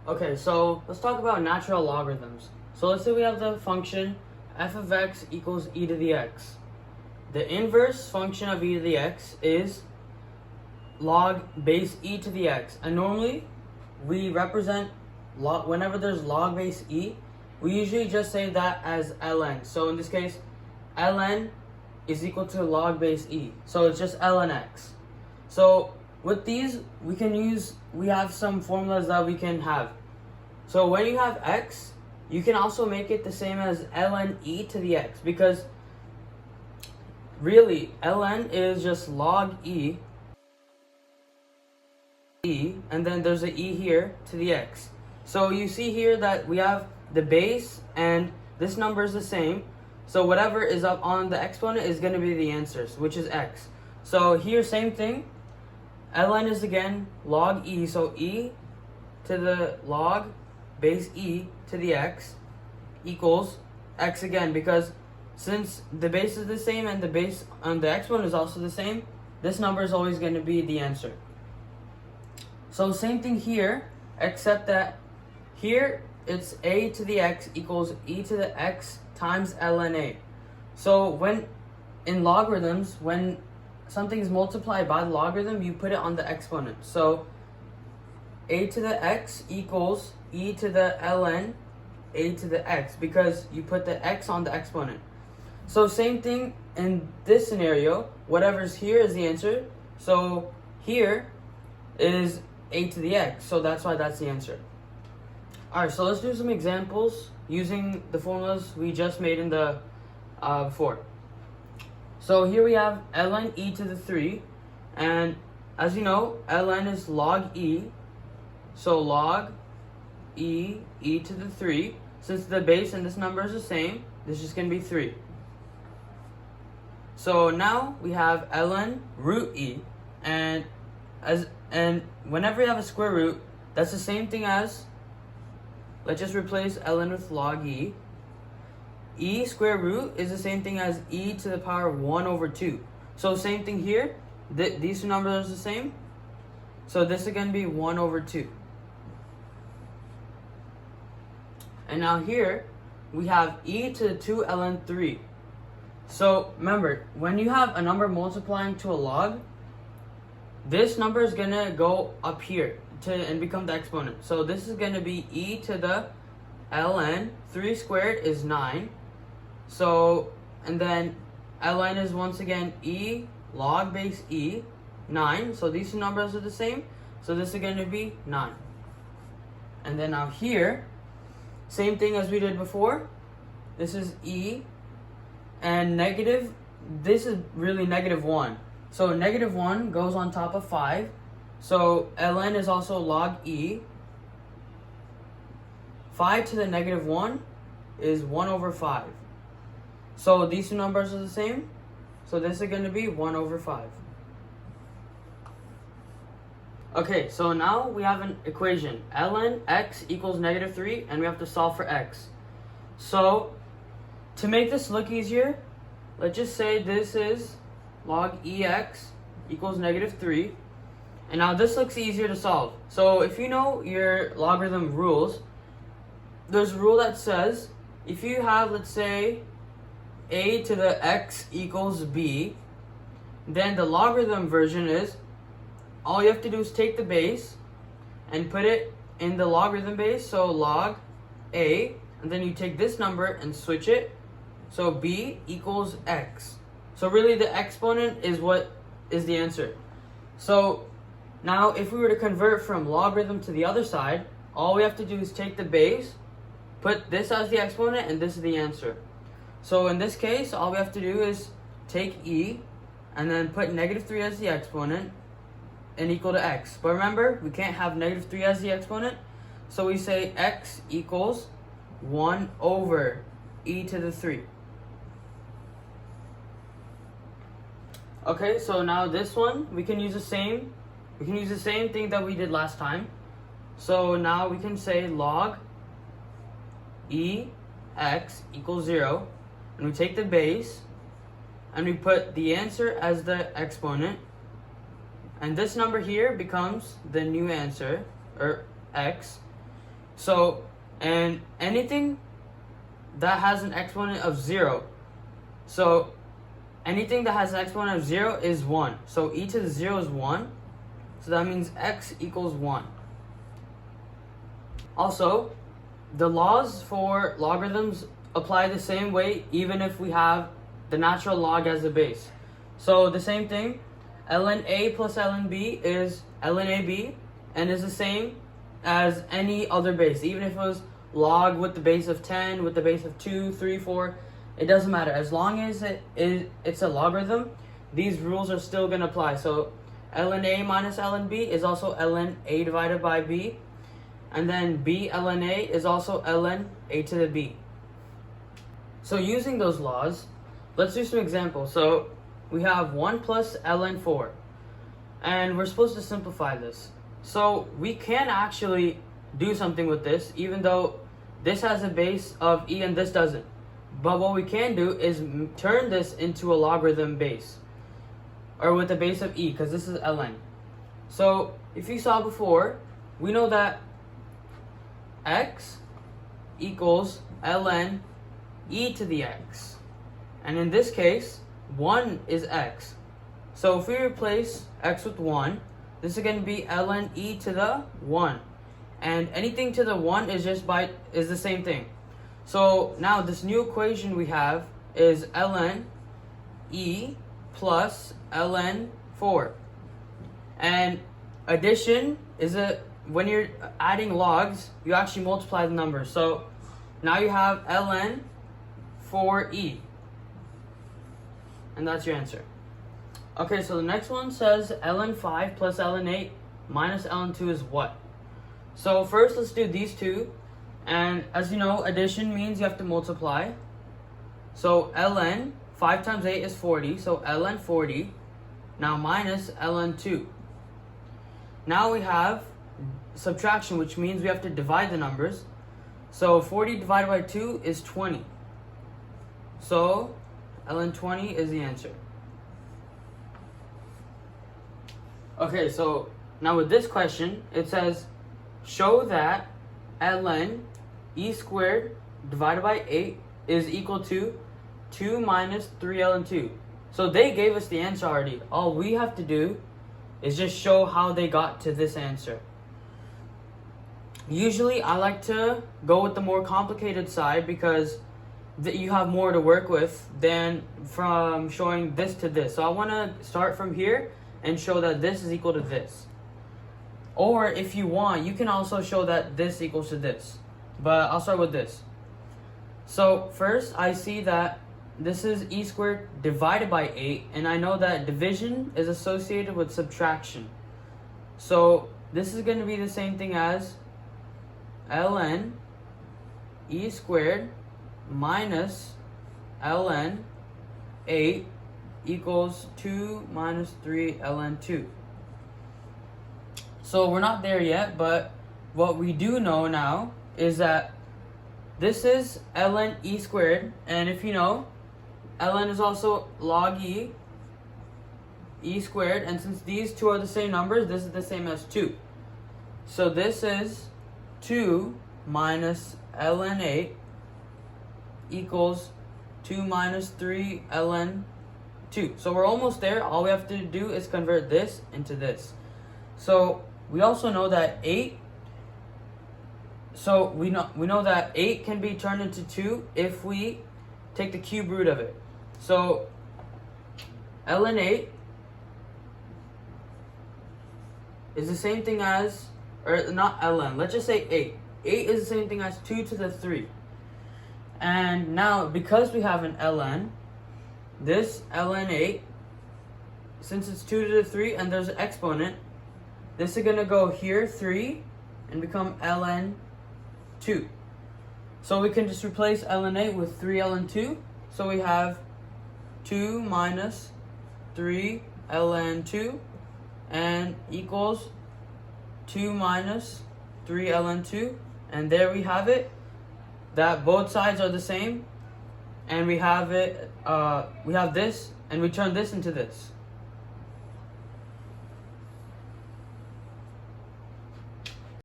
Okay, so let's talk about natural logarithms. So let's say we have the function f of x equals e to the x. The inverse function of e to the x is log base e to the x. And normally we represent whenever there's log base e, we usually just say that as ln. So in this case, ln is equal to log base e. So it's just ln x. So with these, we have some formulas that we can have. So when you have x, you can also make it the same as ln e to the x, because really ln is just log e, and then there's an e here to the x. So you see here that we have the base and this number is the same. So whatever is up on the exponent is going to be the answers, which is x. So here, same thing. ln is again log e, so e to the log base e to the x equals x again, because since the base is the same and the base on the exponent is also the same, this number is always going to be the answer. So same thing here, except that here it's a to the x equals e to the x times ln a. So when in logarithms, when something is multiplied by the logarithm, you put it on the exponent. So a to the x equals e to the ln a to the x, because you put the x on the exponent. So same thing in this scenario, whatever's here is the answer. So here is a to the x, so that's why that's the answer. Alright, so let's do some examples using the formulas we just made in the before. So here we have ln e to the 3, and as you know, ln is log e, so log e to the 3. Since the base and this number is the same, this is going to be 3. So now we have ln root e, and whenever you have a square root, that's the same thing as, let's just replace ln with log e. E square root is the same thing as e to the power of 1 over 2. So same thing here, these two numbers are the same. So this is going to be 1 over 2. And now here, we have e to the 2 ln 3. So remember, when you have a number multiplying to a log, this number is going to go up here and become the exponent. So this is going to be e to the ln, 3 squared is 9. So, and then ln is once again e log base e, 9. So these two numbers are the same. So this is going to be 9. And then now here, same thing as we did before. This is e, and negative, this is really negative 1. So negative 1 goes on top of 5. So ln is also log e. 5 to the negative 1 is 1 over 5. So these two numbers are the same. So this is going to be 1 over 5. Okay, so now we have an equation. ln x equals negative 3, and we have to solve for x. So to make this look easier, let's just say this is log ex equals negative 3. And now this looks easier to solve. So if you know your logarithm rules, there's a rule that says if you have, let's say, a to the x equals b, then the logarithm version is, all you have to do is take the base and put it in the logarithm base, so log a, and then you take this number and switch it, so b equals x. So really the exponent is what is the answer. So now if we were to convert from logarithm to the other side, all we have to do is take the base, put this as the exponent, and this is the answer. So in this case, all we have to do is take e, and then put negative 3 as the exponent, and equal to x. But remember, we can't have negative 3 as the exponent, so we say x equals 1 over e to the 3. Okay, so now this one, we can use the same thing that we did last time. So now we can say log e x equals 0, and we take the base, and we put the answer as the exponent, and this number here becomes the new answer, or x, So, and anything that has an exponent of 0, so anything that has an exponent of 0 is 1. So e to the 0 is 1. So that means x equals 1. Also, the laws for logarithms apply the same way even if we have the natural log as a base. So the same thing, ln a plus ln b is ln ab and is the same as any other base. Even if it was log with the base of 10, with the base of 2, 3, 4, it doesn't matter. As long as it's a logarithm, these rules are still going to apply. So ln a minus ln b is also ln a divided by b. And then b ln a is also ln a to the b. So using those laws, let's do some examples. So we have 1 plus ln 4. And we're supposed to simplify this. So we can actually do something with this, even though this has a base of e and this doesn't. But what we can do is turn this into a logarithm base, or with a base of e, because this is ln. So if you saw before, we know that x equals ln e to the x. And in this case, 1 is x. So if we replace x with 1, this is going to be ln e to the 1. And anything to the 1 is the same thing. So now this new equation we have is ln e plus ln 4. And addition is when you're adding logs, you actually multiply the numbers. So now you have ln 4e. And that's your answer. Okay, so the next one says ln 5 plus ln 8 minus ln 2 is what? So first let's do these two. And as you know, addition means you have to multiply. So ln 5 times 8 is 40. So ln 40. Now minus ln 2. Now we have subtraction, which means we have to divide the numbers. So 40 divided by 2 is 20. So ln 20 is the answer. Okay, so now with this question, it says, show that ln e squared divided by 8 is equal to 2 minus 3 ln 2. So they gave us the answer already. All we have to do is just show how they got to this answer. Usually I like to go with the more complicated side because you have more to work with than from showing this to this. So I want to start from here and show that this is equal to this. Or if you want, you can also show that this equals to this. But I'll start with this. So first I see that this is e squared divided by 8, and I know that division is associated with subtraction. So this is going to be the same thing as ln e squared minus ln 8 equals 2 minus 3 ln 2. So we're not there yet, but what we do know now is that this is ln e squared, and if you know, ln is also log e squared, and since these two are the same numbers, this is the same as 2. So this is 2 minus ln 8 equals 2 minus 3 ln 2. So we're almost there. All we have to do is convert this into this. So we also know that 8, so we know that 8 can be turned into 2 if we take the cube root of it. So ln 8 is the same thing as, or not ln, let's just say 8. 8 is the same thing as 2 to the 3. And now, because we have an ln, this ln 8, since it's 2 to the 3 and there's an exponent, this is going to go here, 3, and become ln 2. So we can just replace ln 8 with 3 ln 2. So we have 2 minus 3 ln 2 and equals 2 minus 3 ln 2. And there we have it, that both sides are the same. And we have it, we have this, and we turn this into this.